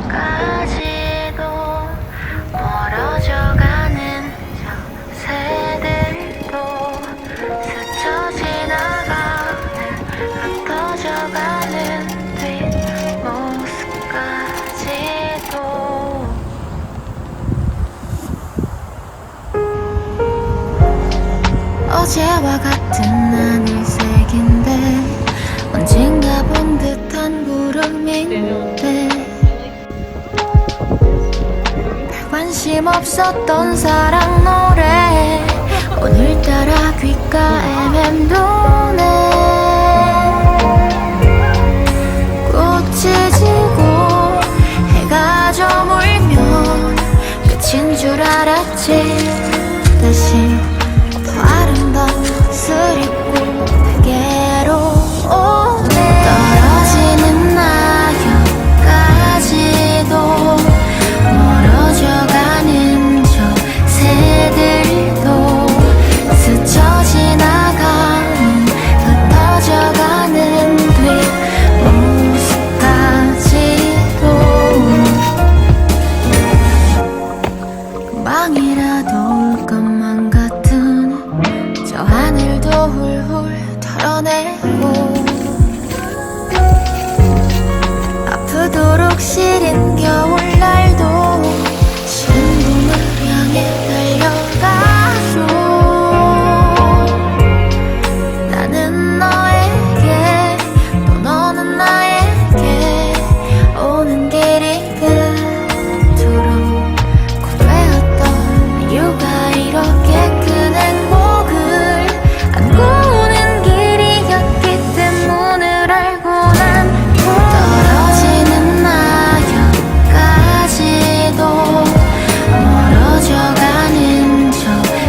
낙엽까지도 멀어져가는 저 새들도 스쳐 지나가는 흩어져가는 뒷모습까지도 어제와 같은 하늘색인데 언젠가 본 듯한 구름인데 관심 없었던 사랑 노래 오늘따라 귓가에 맴도네. 꽃이 지고 해가 저물면 끝인 줄 알았지. 다시 더 아름다운 스리고 내게로 오네. 떨어지는 낙엽까지도 멀어져가는 저 새들도 스쳐 지나가는 흩어져가는 뒷모습까지도 금방이라도 올 것만 같은 저 하늘도 훌훌 털어내고 아프도록 시린 겨울날도 신분을 향해 달려가죠. 나는 너에게 또 너는 나에게 오는 길이 그토록 곧 되었던 이유가 이렇게 큰 행복을 안고 오는 길이었기 때문을 알고 난 떨어지는 낙엽까지도 멀어져가는 저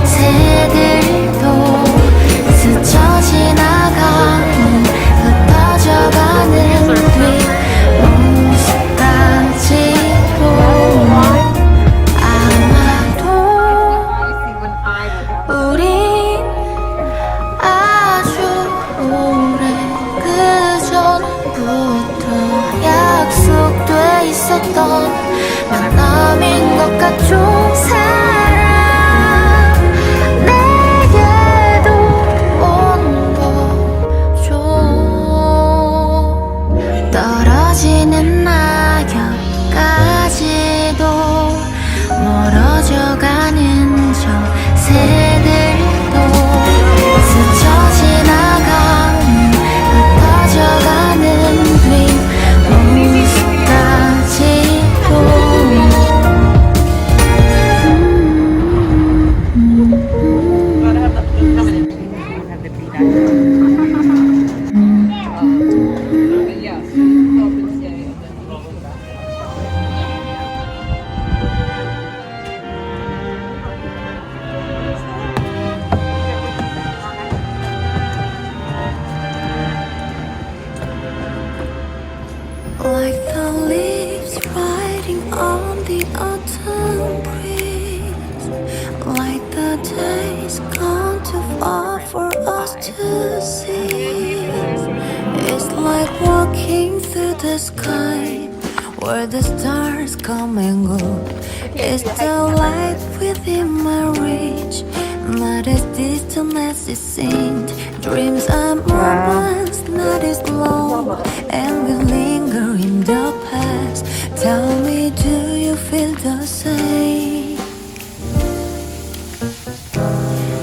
새들도 스쳐 지나가는 흩어져가는 뒷모습까지도 아마도 우린 아주 오래 그전부터 약속돼 있었던 만남인 것 같죠. 사랑 내게도 온 거죠. 떨어지는 낙엽까지도 멀어져가는 저 새들도 스쳐 지나가는 흩어져가는 뒷모습까지도 like the leaves riding on the autumn breeze, like the days gone too far for us to see. It's like walking through the sky where the stars come and go. It's the light within my reach, not as distant as it seemed. Dreams are moments not as long, and we linger in the past. Tell me, do you feel the same?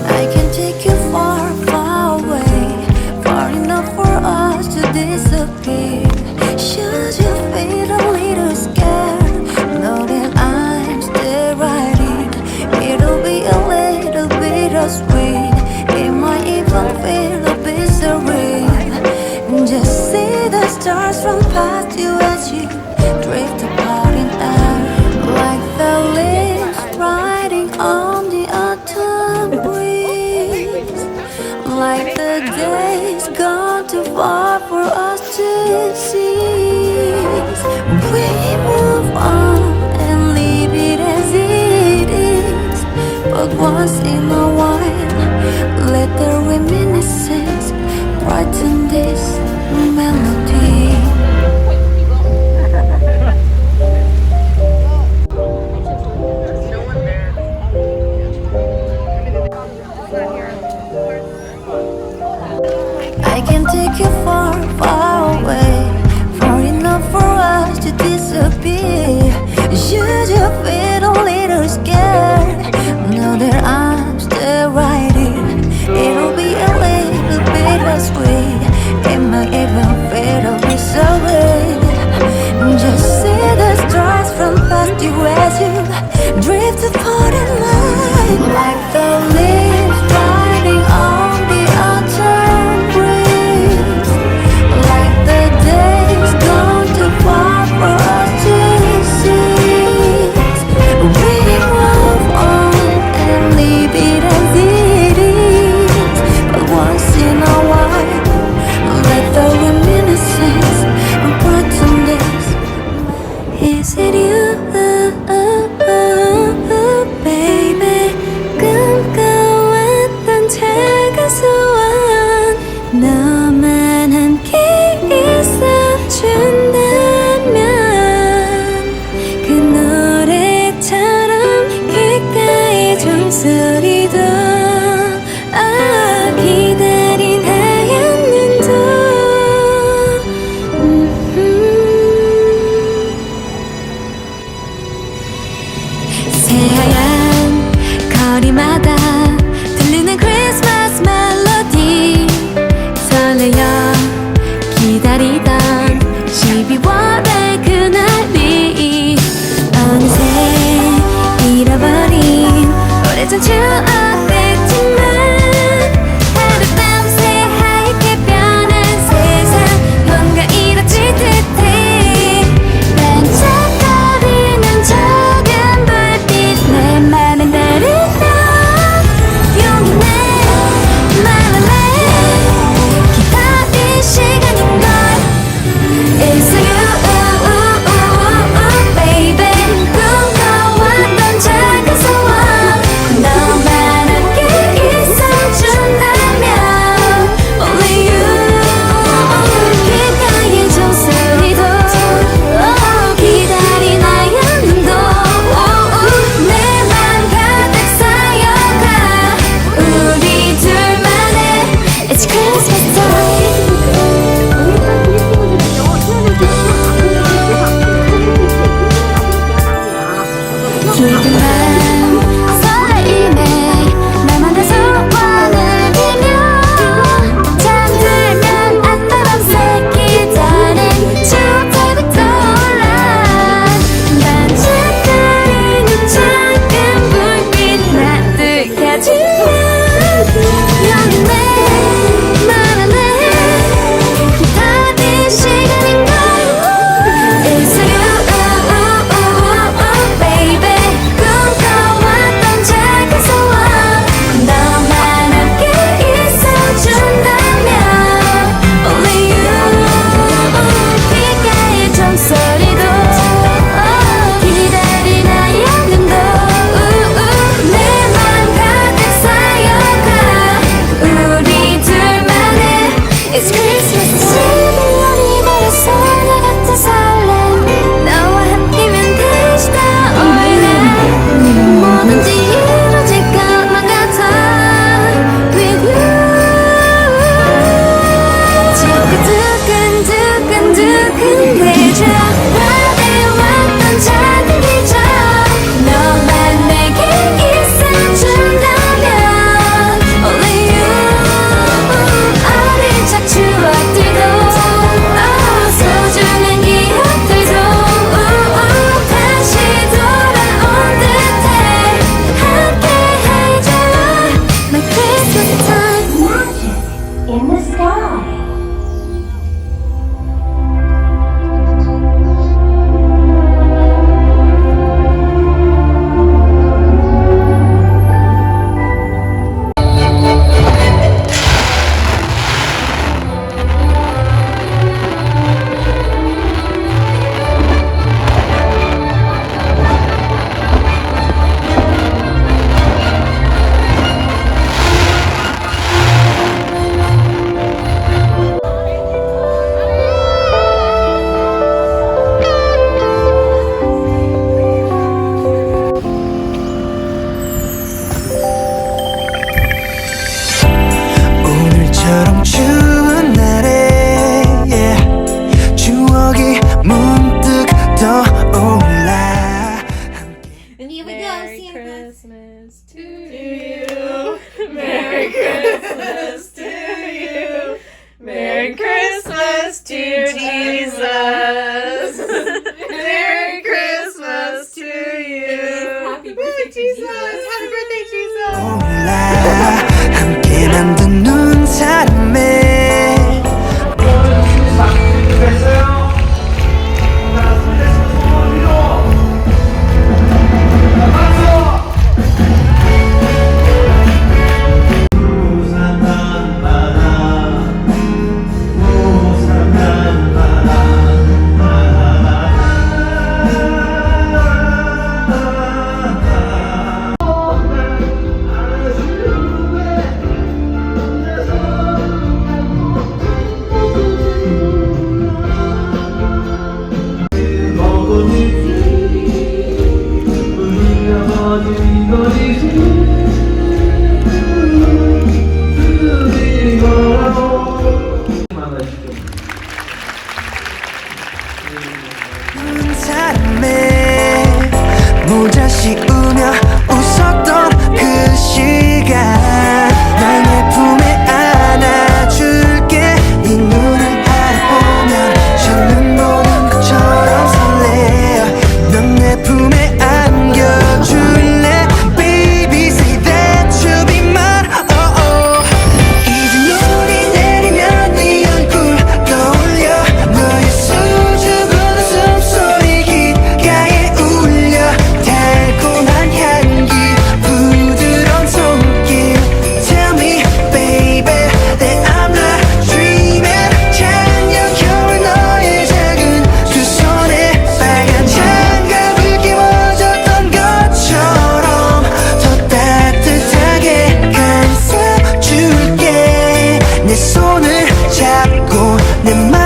I can take you far, far away, far enough for us to disappear. Should you feel a little scared, know that I'm still right here. It'll be a little bit of sweet, it might even feel a bit surreal. Just see the stars from past you as you drift apart in air, like the leaves riding on the autumn breeze, like the days gone too far for us to see. We move on and leave it as it is, but once in a while, let the reminiscence brighten this melody. can take you far, far away, far enough for us to disappear. Should you feel a little scared, know that I'm still right here. It'll be a little bit sweet. It might even fade away so big. Just see the stars from past you as you drift apart in light, like the leaves riding on the autumn breeze, like the days gone too far for us to see. We move on and leave it as it is, but once in a while, let the reminiscence brighten this. Is it you, baby? 꿈꿔왔던 작은 소원, 너만 함께 있어준다면 그 노래처럼 귓가에 종소리도 기다린 하얀 눈도 새하얀 거리마다 들리는 크리스마스 멜로디, 설레어 기다리던 12월의 그날이 어느새 잃어버린 오래전 추억이지만 하룻밤새 하얗게 변한 세상, 뭔가 이뤄질 듯해. 반짝거리는 작은 불빛, 내 맘엔 따르다 용기 내 말할래. 기다릴 시간인걸. It's you, baby. 꿈꿔왔던 작은 소원, 너만 함께 있어준다면 only you. 귓가에 종소리도 기다린 하얀 눈도 내 맘 가득 쌓여가 우리 둘만의 It's Christmas time. 깊은 밤 설레임에 나만의 소원을 빌며 잠들면 아따밤새 기다린 추억들이 떠올라. 반짝거리는 작은 불빛 나득해지면 여기 내 말할래. 기다릴 시간인걸. It's you, baby. 꿈꿔왔던 작은 소원, 너만 함께 있어준다면 only you. 귓가에 종소리도 기다린 하얀 눈도 내 맘 가득 쌓여가 우리 둘만의 It's Christmas time. 시간이 걸었어 나 같은 설렘, 너와 함께면 다시 떠올라. 뭐든지 이루어질 것만 같아 with you. 자꾸 두근두근두근대져 바래왔던 작은 기적, 너만 내게 있어준다면 only you. 어린 적 추억들도 Christmas to Jesus. Merry Christmas to you. Happy birthday, Jesus. Happy birthday, Jesus. 함께 만든 눈사람에 눈사람에 모자 씌우며 웃었던 그 시간 널 내 품에 안아줄게 네 눈을 바라보면 첫눈 보는 것처럼 설레어 넌 내 품에 안겨줄래 Baby say that you'll be mine oh oh 이제 눈이 내리면 네 얼굴 떠올려 너의 수줍은 웃음소리 귓가에 울려 달콤한 향기 부드러운 손길 Tell me baby that I'm not dreaming 작년 겨울 너의 작은 두 손에 빨간 장갑을 끼워줬던 것처럼 더 따뜻하게 감싸줄게 내 손을 잡고 내 맘